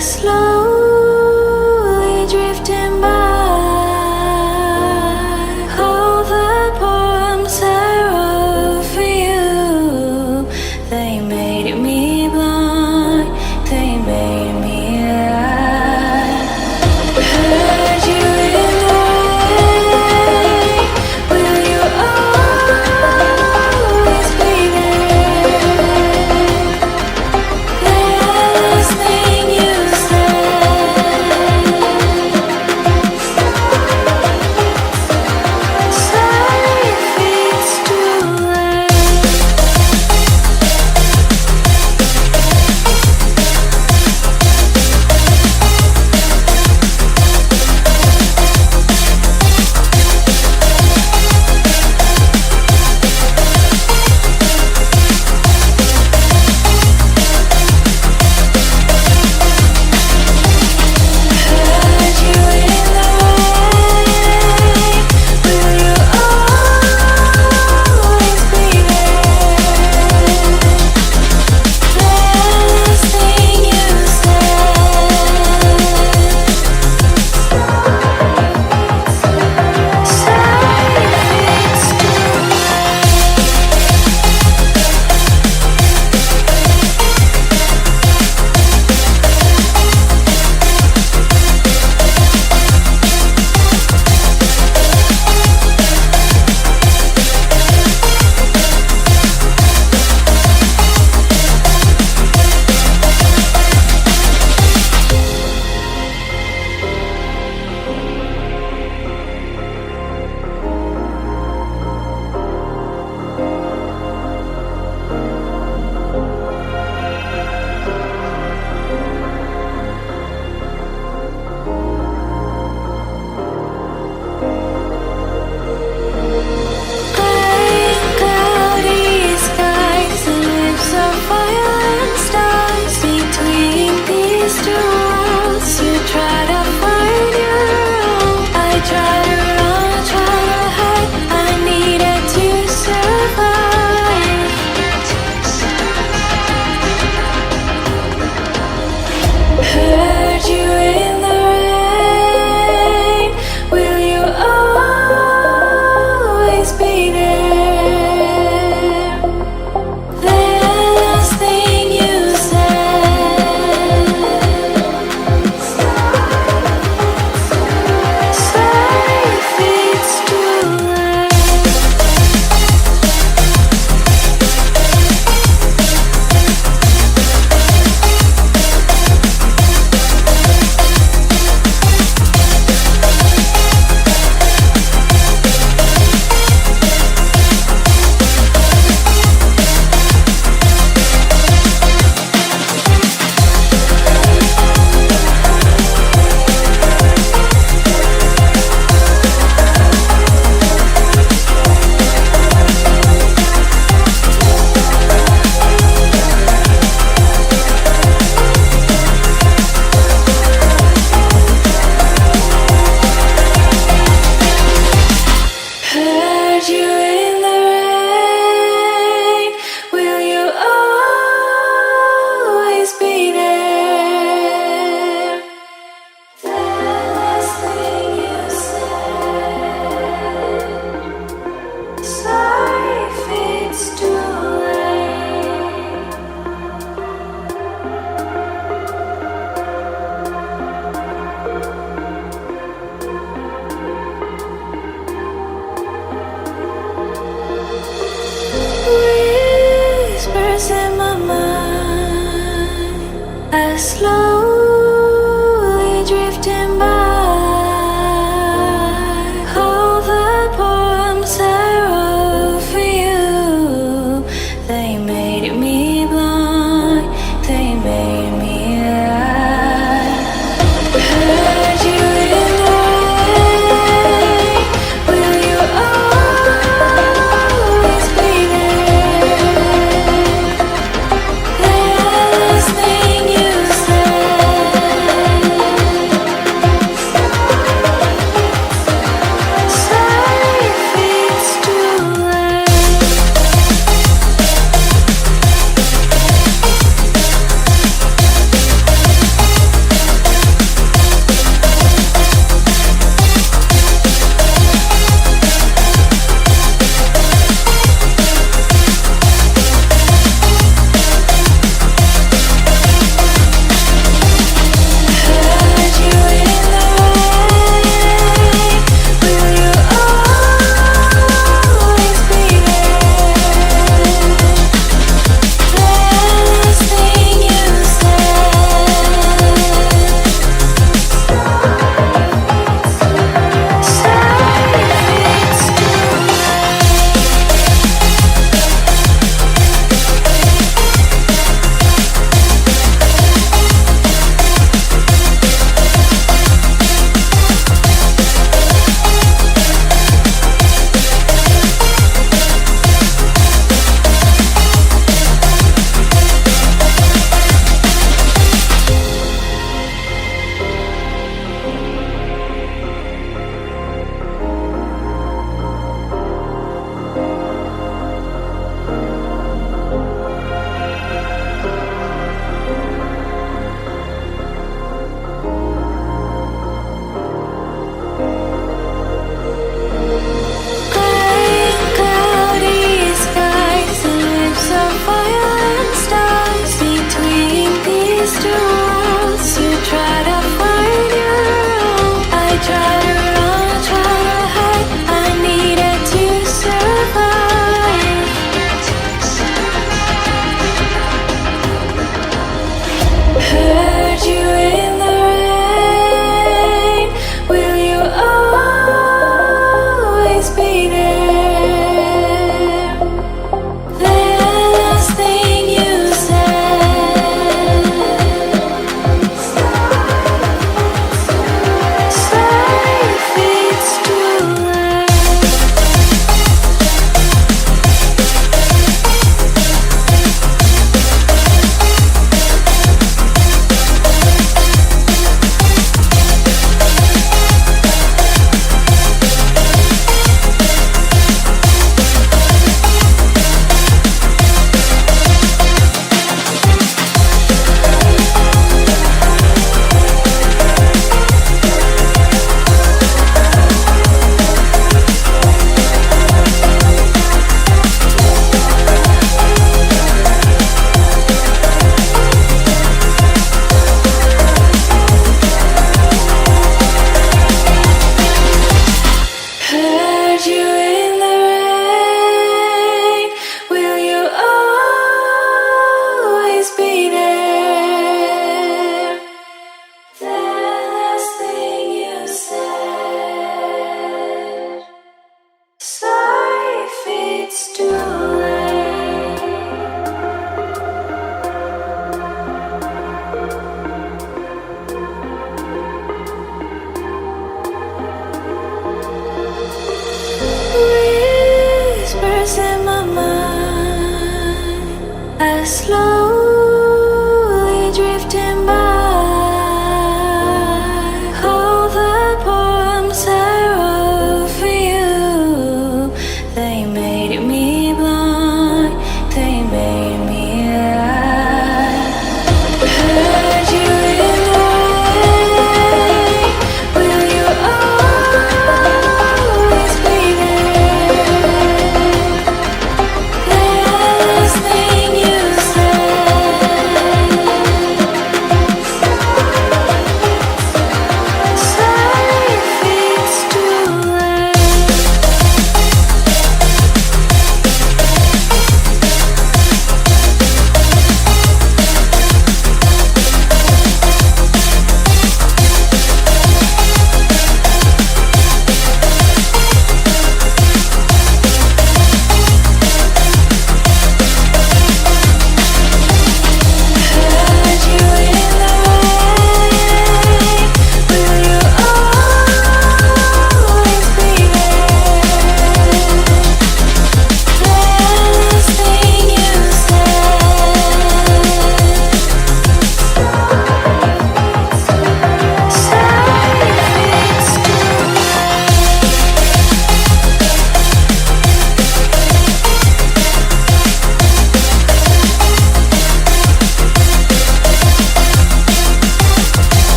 slowly drifting by. All the poems I wrote for you, they made me blind, they made me lie. Heard you in the rain, will you always be there? The last thing you said. Sorry if it's too late. Heard you in the rain, will you always be there? The last thing you said. Sorry if it's too cloudy skies and lips of fire and stars between these two worlds. You try to find your own. I try to run, try to hide. I needed to survive. Heard you in the rain. Will you always be there? The last thing you said. Sorry if it's too late. Heard you in the rain. Will you always be there? The last thing you said. Sorry if it's too late. Whispers in my mind, I slow